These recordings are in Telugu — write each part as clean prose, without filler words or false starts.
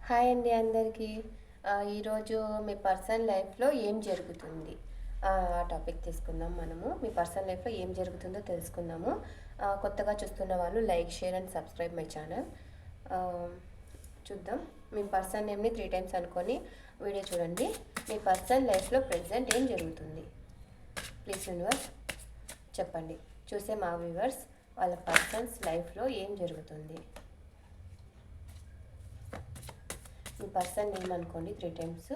హాయ్ అండి అందరికీ. ఈరోజు మీ పర్సనల్ లైఫ్లో ఏం జరుగుతుంది ఆ టాపిక్ తీసుకుందాం. మనము మీ పర్సనల్ లైఫ్లో ఏం జరుగుతుందో తెలుసుకుందాము. కొత్తగా చూస్తున్న వాళ్ళు like, share and subscribe my channel. చూద్దాం. మీ పర్సన్ నేమ్ని 3 టైమ్స్ అనుకొని వీడియో చూడండి. మీ పర్సనల్ లైఫ్లో ప్రెజెంట్ ఏం జరుగుతుంది? ప్లీజ్ యూనివర్స్ చెప్పండి. చూసే మా వ్యూవర్స్ వాళ్ళ పర్సన్స్ లైఫ్లో ఏం జరుగుతుంది? మీ పర్సన్ నేమ్ అనుకోండి 3 టైమ్స్.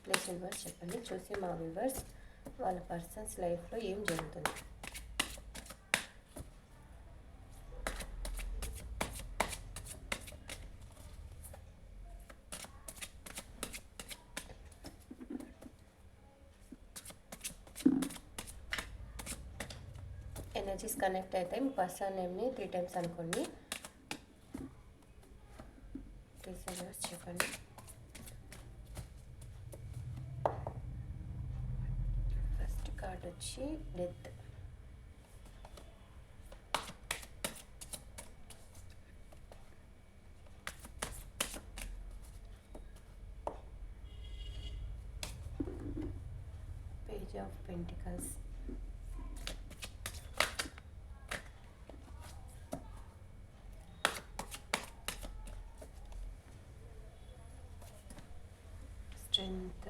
ప్లీజ్ యూనివర్స్ చెప్పండి. చూసి మా వ్యూవర్స్ వాళ్ళ పర్సన్స్ లైఫ్లో ఏం జరుగుతుంది? ఎనర్జీస్ కనెక్ట్ అయితే మీ పర్సన్ నేమ్ని 3 టైమ్స్ అనుకోండి. ప్లీజ్ యూనివర్స్ చెప్పండి. ఫస్ట్ కార్డ్ వచ్చి death. Page of pentacles. Strength.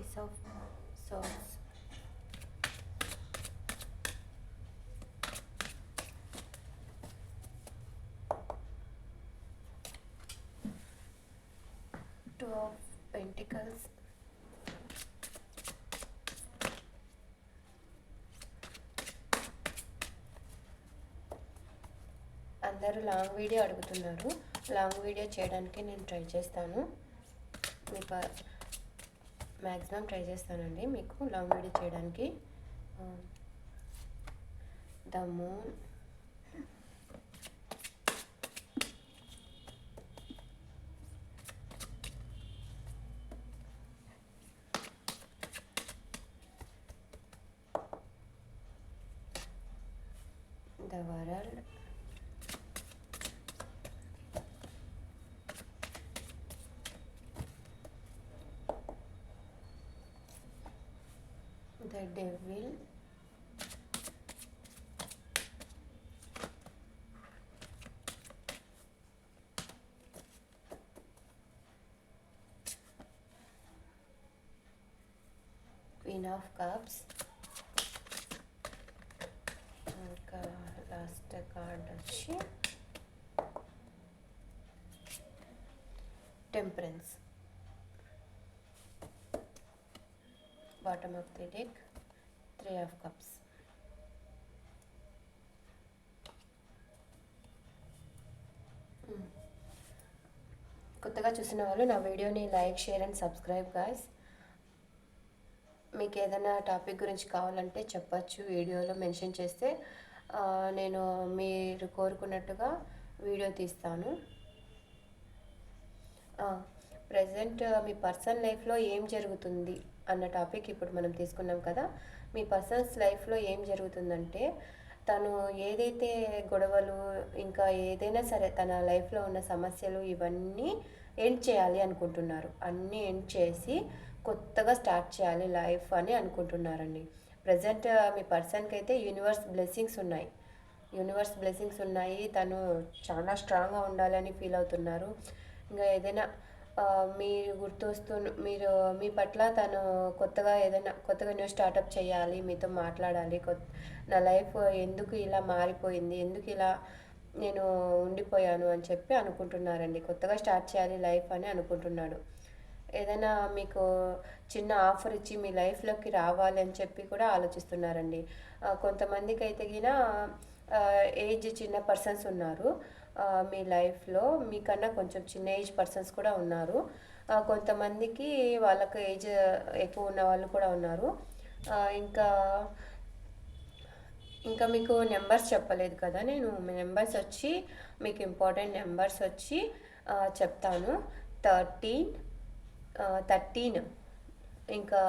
Ace of Swords. Two of Pentacles. అందరూ లాంగ్ వీడియో అడుగుతున్నారు. లాంగ్ వీడియో చేయడానికి నేను ట్రై చేస్తాను. మీకు మ్యాక్సిమం ట్రై చేస్తానండి మీకు లాంగ్ వీడియో చేయడానికి. The moon. The world. The devil. Queen of Cups. ఇంకా లాస్ట్ కార్డ్ వచ్చి temperance. Bottom of the deck 3 of Cups. కొత్తగా చూసిన వాళ్ళు నా వీడియోని like, share and subscribe guys. మీకు ఏదైనా టాపిక్ గురించి కావాలంటే చెప్పచ్చు, వీడియోలో మెన్షన్ చేస్తే నేను మీరు కోరుకున్నట్టుగా వీడియో తీస్తాను. ప్రజెంట్ మీ పర్సనల్ లైఫ్లో ఏం జరుగుతుంది అన్న టాపిక్ ఇప్పుడు మనం తీసుకున్నాం కదా. మీ పర్సన్స్ లైఫ్లో ఏం జరుగుతుందంటే తను ఏదైతే గొడవలు ఇంకా ఏదైనా సరే తన లైఫ్లో ఉన్న సమస్యలు ఇవన్నీ ఎండ్ చేయాలి అనుకుంటున్నారు. అన్నీ ఎండ్ చేసి కొత్తగా స్టార్ట్ చేయాలి లైఫ్ అని అనుకుంటున్నారండి. ప్రజెంట్ మీ పర్సన్కి అయితే యూనివర్స్ బ్లెస్సింగ్స్ ఉన్నాయి. తను చాలా స్ట్రాంగ్గా ఉండాలని ఫీల్ అవుతున్నారు. ఇంకా ఏదైనా మీరు మీ పట్ల తను కొత్తగా న్యూ స్టార్టప్ చేయాలి, మీతో మాట్లాడాలి. నా లైఫ్ ఎందుకు ఇలా మారిపోయింది, ఎందుకు ఇలా నేను ఉండిపోయాను అని చెప్పి అనుకుంటున్నారండి. కొత్తగా స్టార్ట్ చేయాలి లైఫ్ అని అనుకుంటున్నాడు. ఏదైనా మీకు చిన్న ఆఫర్ ఇచ్చి మీ లైఫ్లోకి రావాలి అని చెప్పి కూడా ఆలోచిస్తున్నారండి. కొంతమందికి అయితే ఏజ్ చిన్న పర్సన్స్ ఉన్నారు మీ లైఫ్లో. మీకన్నా కొంచెం చిన్న ఏజ్ పర్సన్స్ కూడా ఉన్నారు. కొంతమందికి వాళ్ళకు ఏజ్ ఎక్కువ ఉన్న వాళ్ళు కూడా ఉన్నారు. ఇంకా ఇంకా మీకు నెంబర్స్ చెప్పలేదు కదా నేను. మీ నెంబర్స్ వచ్చి మీకు ఇంపార్టెంట్ నెంబర్స్ వచ్చి చెప్తాను. 13, 13, ఇంకా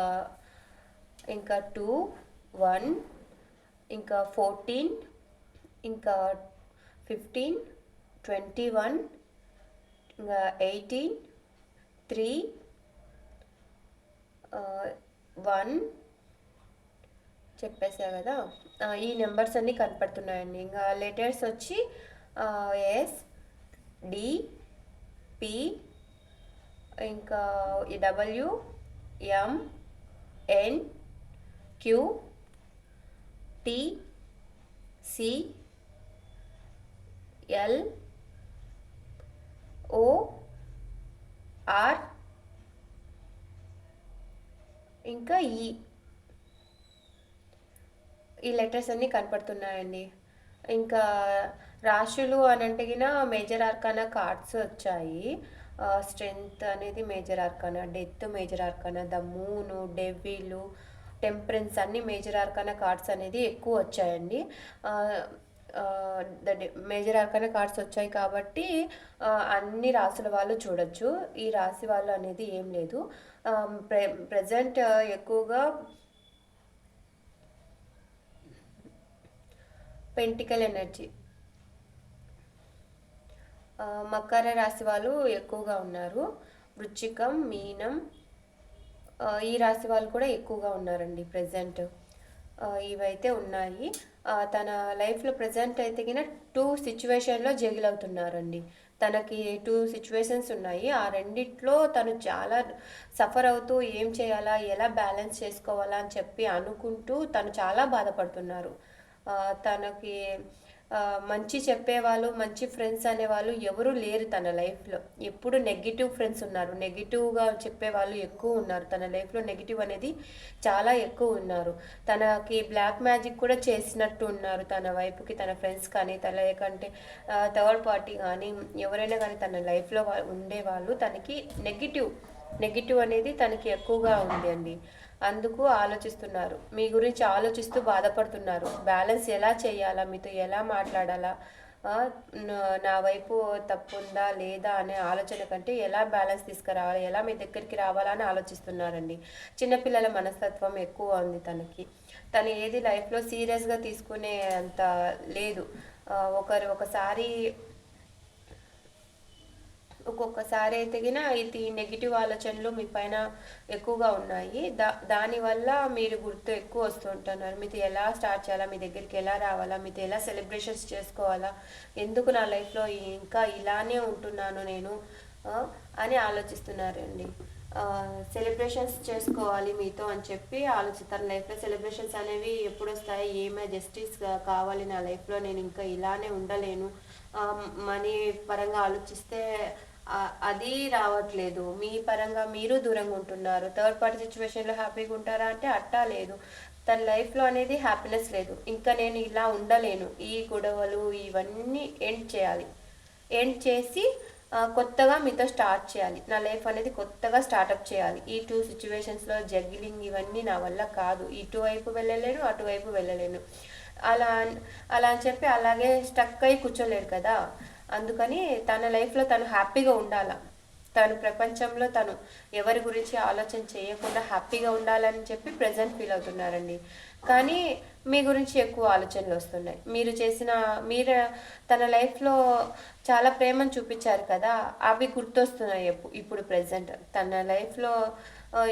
ఇంకా 2, 1, ఇంకా 14, ఇంకా 15, 21, ఇంకా 18, 3, 1 చెప్పేసా కదా. ఈ నెంబర్స్ అన్నీ కనపడుతున్నాయండి. ఇంకా లెటర్స్ వచ్చి ఎస్, డి, పి, ఇంకా W, M, N, Q, T, C, L, O, R, ఇంకా ఈ లెటర్స్ అన్నీ కనపడుతున్నాయండి. ఇంకా రాశులు అని అంటే మేజర్ ఆర్కానా కార్డ్స్ వచ్చాయి. స్ట్రెంగ్త్ అనేది major arcana, death major arcana, the moon, devil, temperance అన్ని మేజర్ ఆర్కానా కార్డ్స్ అనేది ఎక్కువ వచ్చాయండి. మేజర్ ఆర్కానా కార్డ్స్ వచ్చాయి కాబట్టి అన్ని రాసుల వాళ్ళు చూడొచ్చు. ఈ రాశి వాళ్ళు అనేది ఏం లేదు. ప్రజెంట్ ఎక్కువగా పెంటికల్ ఎనర్జీ, మకర రాశి వాళ్ళు ఎక్కువగా ఉన్నారు. వృశ్చికం, మీనం, ఈ రాశి వాళ్ళు కూడా ఎక్కువగా ఉన్నారండి ప్రజెంట్. ఇవైతే ఉన్నాయి. తన లైఫ్లో ప్రజెంట్ అయితే కింద 2 సిచ్యువేషన్లో జగిల్ అవుతున్నారండి. తనకి 2 సిచ్యువేషన్స్ ఉన్నాయి. ఆ రెండిట్లో తను చాలా సఫర్ అవుతూ ఏం చేయాలా, ఎలా బ్యాలెన్స్ చేసుకోవాలా అని చెప్పి అనుకుంటూ తను చాలా బాధపడుతున్నారు. తనకి మంచి చెప్పేవాళ్ళు, మంచి ఫ్రెండ్స్ అనేవాళ్ళు ఎవరు లేరు తన లైఫ్లో. ఎప్పుడు నెగిటివ్ ఫ్రెండ్స్ ఉన్నారు, నెగిటివ్గా చెప్పేవాళ్ళు ఎక్కువ ఉన్నారు. తన లైఫ్లో నెగిటివ్ అనేది చాలా ఎక్కువ ఉన్నారు. తనకి బ్లాక్ మ్యాజిక్ కూడా చేసినట్టు ఉన్నారు తన వైపుకి, తన ఫ్రెండ్స్ కానీ లేకంటే థర్డ్ పార్టీ కానీ ఎవరైనా కానీ తన లైఫ్లో ఉండేవాళ్ళు తనకి నెగిటివ్ అనేది తనకి ఎక్కువగా ఉంది అండి. అందుకు ఆలోచిస్తున్నారు, మీ గురించి ఆలోచిస్తూ బాధపడుతున్నారు. బ్యాలెన్స్ ఎలా చేయాలా, మీతో ఎలా మాట్లాడాలా, నా వైపు తప్పు ఉందా లేదా అనే ఆలోచన కంటే ఎలా బ్యాలెన్స్ తీసుకురావాలి, ఎలా మీ దగ్గరికి రావాలా అని ఆలోచిస్తున్నారండి. చిన్నపిల్లల మనస్తత్వం ఎక్కువ ఉంది తనకి. తను ఏది లైఫ్లో సీరియస్గా తీసుకునే అంత లేదు. ఒక్కొక్కసారి అయితే ఇది నెగిటివ్ ఆలోచనలు మీ పైన ఎక్కువగా ఉన్నాయి. దానివల్ల మీరు గుర్తు ఎక్కువ వస్తుంటున్నారు. మీతో ఎలా స్టార్ట్ చేయాలా, మీ దగ్గరికి ఎలా రావాలా, మీతో ఎలా సెలబ్రేషన్స్ చేసుకోవాలా, ఎందుకు నా లైఫ్లో ఇంకా ఇలానే ఉంటున్నాను నేను అని ఆలోచిస్తున్నారండి. సెలబ్రేషన్స్ చేసుకోవాలి మీతో అని చెప్పి ఆలోచిస్తారు. లైఫ్లో సెలబ్రేషన్స్ అనేవి ఎప్పుడు వస్తాయి, ఏమే జస్టిస్ కావాలి నా లైఫ్లో, నేను ఇంకా ఇలానే ఉండలేను. మనీ పరంగా ఆలోచిస్తే అది రావట్లేదు. మీ పరంగా మీరు దూరంగా ఉంటున్నారు. థర్డ్ పార్టీ సిచ్యువేషన్లో హ్యాపీగా ఉంటారా అంటే అట్టా లేదు. తన లైఫ్లో అనేది హ్యాపీనెస్ లేదు. ఇంకా నేను ఇలా ఉండలేను, ఈ గొడవలు ఇవన్నీ ఎండ్ చేసి కొత్తగా మీతో స్టార్ట్ చేయాలి. నా లైఫ్ అనేది కొత్తగా స్టార్టప్ చేయాలి. ఈ 2 సిచ్యువేషన్స్లో జగ్గిలింగ్ ఇవన్నీ నా వల్ల కాదు. ఇటువైపు వెళ్ళలేను, అటువైపు వెళ్ళలేను. అలా అని చెప్పి అలాగే స్టక్ అయి కూర్చోలేరు కదా. అందుకని తన లైఫ్లో తను హ్యాపీగా ఉండాల, తను ప్రపంచంలో తను ఎవరి గురించి ఆలోచన చేయకుండా హ్యాపీగా ఉండాలని చెప్పి ప్రజెంట్ ఫీల్ అవుతున్నారండి. కానీ మీ గురించి ఎక్కువ ఆలోచనలు వస్తున్నాయి. మీరు తన లైఫ్లో చాలా ప్రేమను చూపించారు కదా, అవి గుర్తొస్తున్నాయి ఇప్పుడు ప్రజెంట్ తన లైఫ్లో.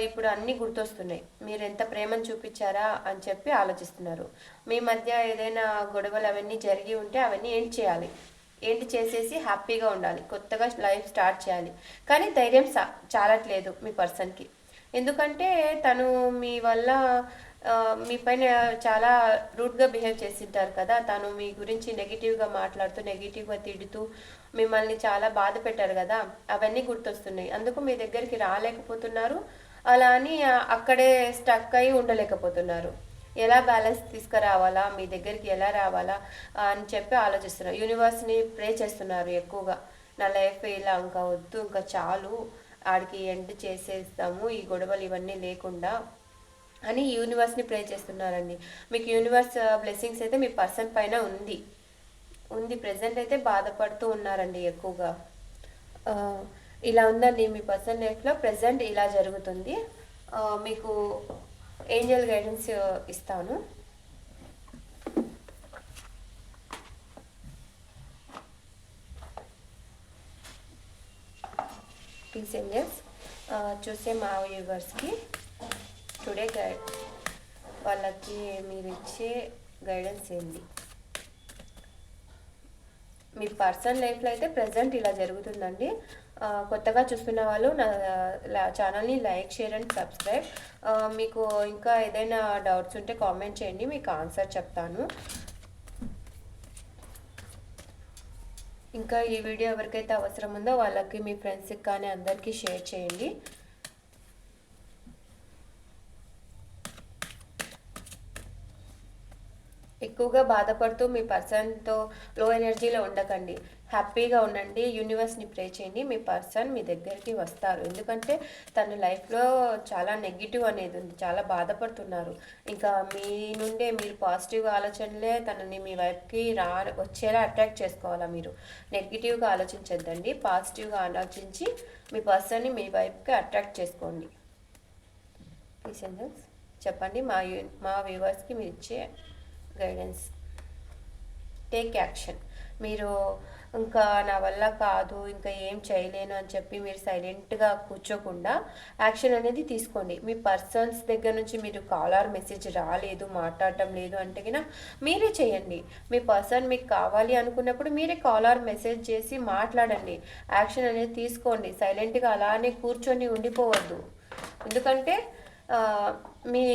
ఇప్పుడు అన్నీ గుర్తొస్తున్నాయి. మీరు ఎంత ప్రేమను చూపించారా అని చెప్పి ఆలోచిస్తున్నారు. మీ మధ్య ఏదైనా గొడవలు అవన్నీ జరిగి ఉంటే అవన్నీ ఏంటి చేసేసి హ్యాపీగా ఉండాలి, కొత్తగా లైఫ్ స్టార్ట్ చేయాలి. కానీ ధైర్యం చాలట్లేదు మీ పర్సన్కి. ఎందుకంటే తను మీ వల్ల మీ పైన చాలా రూడ్గా బిహేవ్ చేసింటారు కదా. తను మీ గురించి నెగిటివ్గా మాట్లాడుతూ, నెగిటివ్గా తిడుతూ మిమ్మల్ని చాలా బాధ పెట్టారు కదా. అవన్నీ గుర్తొస్తున్నాయి. అందుకు మీ దగ్గరికి రాలేకపోతున్నారు. అలా అని అక్కడే స్టక్ అయి ఉండలేకపోతున్నారు. ఎలా బ్యాలెన్స్ తీసుకురావాలా, మీ దగ్గరికి ఎలా రావాలా అని చెప్పి ఆలోచిస్తున్నారు. యూనివర్స్ని ప్రే చేస్తున్నారు ఎక్కువగా. నా లైఫ్ ఇలా ఇంకా వద్దు, ఇంకా చాలు, ఆడికి ఎండ్ చేసేస్తాము, ఈ గొడవలు ఇవన్నీ లేకుండా అని యూనివర్స్ని ప్రే చేస్తున్నారండి. మీకు యూనివర్స్ బ్లెస్సింగ్స్ అయితే మీ పర్సన్ పైన ఉంది. ప్రజెంట్ అయితే బాధపడుతూ ఉన్నారండి ఎక్కువగా. ఇలా ఉందండి మీ పర్సనల్ లైఫ్లో ప్రజెంట్ ఇలా జరుగుతుంది. మీకు ఏంజల్ గైడెన్స్ ఇస్తాను. ప్లీజ్ ఏంజల్స్ చూసే మా వ్యూవర్స్కి టుడే వాళ్ళకి మీరు ఇచ్చే గైడెన్స్ ఏంటి? మీ పర్సనల్ లైఫ్లో అయితే ప్రజెంట్ ఇలా జరుగుతుందండి. కొత్తగా చూస్తున్న వాళ్ళు నా ఛానల్ని లైక్, షేర్ అండ్ సబ్స్క్రైబ్. మీకు ఇంకా ఏదైనా డౌట్స్ ఉంటే కామెంట్ చేయండి, మీకు ఆన్సర్ చెప్తాను. ఇంకా ఈ వీడియో ఎవరికైతే అవసరం ఉందో వాళ్ళకి, మీ ఫ్రెండ్స్కి కానీ అందరికీ షేర్ చేయండి. ఎక్కువగా బాధపడుతూ మీ పర్సన్తో లో ఎనర్జీలో ఉండకండి, హ్యాపీగా ఉండండి. యూనివర్స్ని ప్రే చేయండి, మీ పర్సన్ మీ దగ్గరికి వస్తారు. ఎందుకంటే తన లైఫ్లో చాలా నెగిటివ్ అనేది ఉంది, చాలా బాధపడుతున్నారు. ఇంకా మీ నుండే మీరు పాజిటివ్గా ఆలోచనలే తనని మీ వైపుకి వచ్చేలా అట్రాక్ట్ చేసుకోవాలా. మీరు నెగిటివ్గా ఆలోచించద్దండి, పాజిటివ్గా ఆలోచించి మీ పర్సన్ని మీ వైపుకి అట్రాక్ట్ చేసుకోండి. ప్లీజ్ చెప్పండి మా వ్యూవర్స్కి మీరు ఇచ్చే గైడెన్స్. Take action. మీరు ఇంకా నా వల్ల కాదు, ఇంకా ఏం చేయలేను అని చెప్పి మీరు సైలెంట్గా కూర్చోకుండా యాక్షన్ అనేది తీసుకోండి. మీ పర్సన్స్ దగ్గర నుంచి మీరు కాల్ ఆర్ మెసేజ్ రాలేదు, మాట్లాడటం లేదు అంటే కన్నా మీరే చేయండి. మీ పర్సన్ మీకు కావాలి అనుకున్నప్పుడు మీరే కాల్ ఆర్ మెసేజ్ చేసి మాట్లాడండి, యాక్షన్ అనేది తీసుకోండి. సైలెంట్గా అలానే కూర్చొని ఉండిపోవద్దు. ఎందుకంటే మీ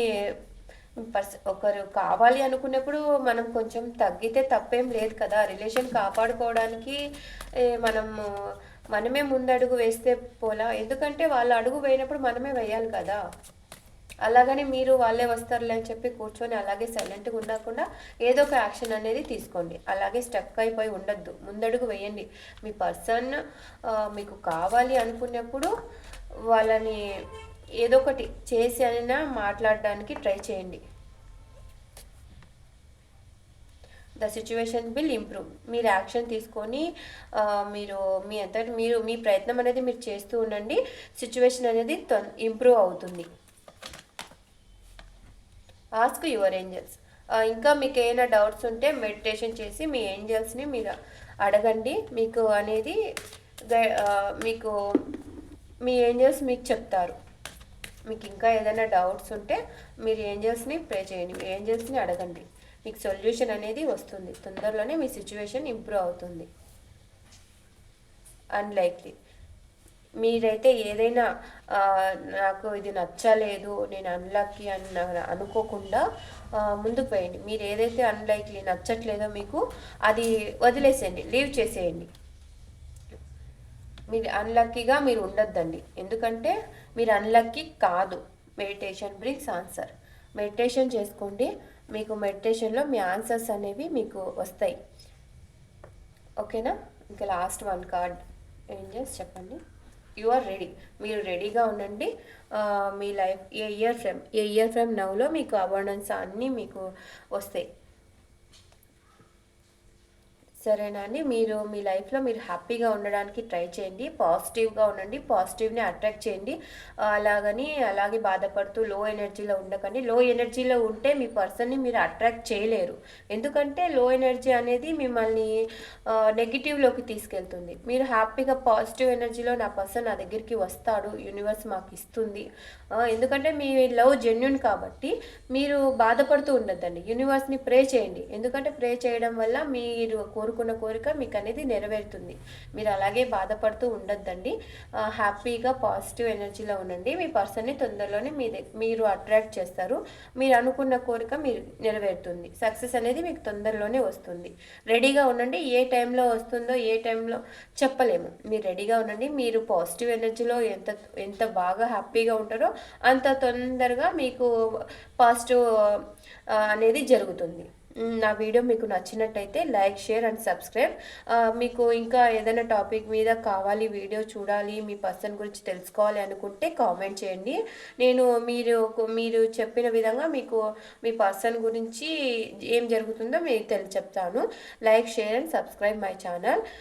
ఒకరు కావాలి అనుకున్నప్పుడు మనం కొంచెం తగ్గితే తప్పేం లేదు కదా. రిలేషన్ కాపాడుకోవడానికి మనమే ముందడుగు వేస్తే పోలా. ఎందుకంటే వాళ్ళు అడుగు వేయినప్పుడు మనమే వేయాలి కదా. అలాగని మీరు వాళ్ళే వస్తారులే అని చెప్పి కూర్చొని అలాగే సైలెంట్గా ఉండకుండా ఏదో ఒక యాక్షన్ అనేది తీసుకోండి. అలాగే స్టక్ అయిపోయి ఉండొద్దు, ముందడుగు వేయండి. మీ పర్సన్ మీకు కావాలి అనుకున్నప్పుడు వాళ్ళని ఏదో ఒకటి చేసి అయినా మాట్లాడడానికి ట్రై చేయండి. The situation will improve. మీరు యాక్షన్ తీసుకొని మీరు మీ ప్రయత్నం అనేది మీరు చేస్తూ ఉండండి. సిచ్యువేషన్ అనేది ఇంప్రూవ్ అవుతుంది. Ask your angels. ఇంకా మీకు ఏమైనా డౌట్స్ ఉంటే మెడిటేషన్ చేసి మీ ఏంజల్స్ని మీరు అడగండి. మీకు అనేది మీకు మీ ఏంజల్స్ మీకు చెప్తారు. మీకు ఇంకా ఏదైనా డౌట్స్ ఉంటే మీరు ఏంజల్స్ని ప్రే చేయండి, మీ ఏంజల్స్ని అడగండి. మీకు సొల్యూషన్ అనేది వస్తుంది. తొందరలోనే మీ సిచ్యువేషన్ ఇంప్రూవ్ అవుతుంది. అన్లైక్లీ మీరైతే ఏదైనా నాకు ఇది నచ్చలేదు, నేను అన్లక్కీ అని అనుకోకుండా ముందుకు పోయండి. మీరు ఏదైతే అన్లైక్లీ నచ్చట్లేదో మీకు అది వదిలేసేయండి, లీవ్ చేసేయండి. మీరు అన్లక్కీగా మీరు ఉండొద్దండి. ఎందుకంటే మీరు అన్లక్కీ కాదు. Meditation brings answer. మెడిటేషన్ చేసుకోండి, మీకు మెడిటేషన్లో మీ ఆన్సర్స్ అనేవి మీకు వస్తాయి. ఓకేనా? ఇంకా లాస్ట్ వన్ కార్డ్ ఏంజల్స్ చెప్పండి. You are ready. మీరు రెడీగా ఉండండి. మీ లైఫ్ ఏ ఇయర్ ఫ్రేమ్ నవ్లో మీకు అబాండెన్స్ అన్నీ మీకు వస్తాయి. సరేనా అండి? మీరు మీ లైఫ్లో మీరు హ్యాపీగా ఉండడానికి ట్రై చేయండి, పాజిటివ్గా ఉండండి, పాజిటివ్ని అట్రాక్ట్ చేయండి. అలాగే బాధపడుతూ లో ఎనర్జీలో ఉండకండి. లో ఎనర్జీలో ఉంటే మీ పర్సన్ని మీరు అట్రాక్ట్ చేయలేరు. ఎందుకంటే లో ఎనర్జీ అనేది మిమ్మల్ని నెగిటివ్లోకి తీసుకెళ్తుంది. మీరు హ్యాపీగా పాజిటివ్ ఎనర్జీలో నా పర్సన్ నా దగ్గరికి వస్తాడు, యూనివర్స్ మాకు ఇస్తుంది. ఎందుకంటే మీ లవ్ జెన్యున్ కాబట్టి మీరు బాధపడుతూ ఉండొద్దండి. యూనివర్స్ని ప్రే చేయండి. ఎందుకంటే ప్రే చేయడం వల్ల మీరు కోరుకున్న కోరిక మీకు అనేది నెరవేరుతుంది. మీరు అలాగే బాధపడుతూ ఉండొద్దండి. హ్యాపీగా పాజిటివ్ ఎనర్జీలో ఉండండి. మీ పర్సన్ని తొందరలోనే మీరు అట్రాక్ట్ చేస్తారు. మీరు అనుకున్న కోరిక మీరు నెరవేరుతుంది. సక్సెస్ అనేది మీకు తొందరలోనే వస్తుంది. రెడీగా ఉండండి. ఏ టైంలో వస్తుందో ఏ టైంలో చెప్పలేము. మీరు రెడీగా ఉండండి. మీరు పాజిటివ్ ఎనర్జీలో ఎంత బాగా హ్యాపీగా ఉంటారో అంత తొందరగా మీకు పాజిటివ్ అనేది జరుగుతుంది. నా వీడియో మీకు నచ్చినట్టయితే లైక్, షేర్ అండ్ సబ్స్క్రైబ్. మీకు ఇంకా ఏదైనా టాపిక్ మీద కావాలి, వీడియో చూడాలి, మీ పర్సన్ గురించి తెలుసుకోవాలి అనుకుంటే కామెంట్ చేయండి. నేను మీరు చెప్పిన విధంగా మీకు మీ పర్సన్ గురించి ఏం జరుగుతుందో మీకు చెప్తాను. Like, share and subscribe my channel.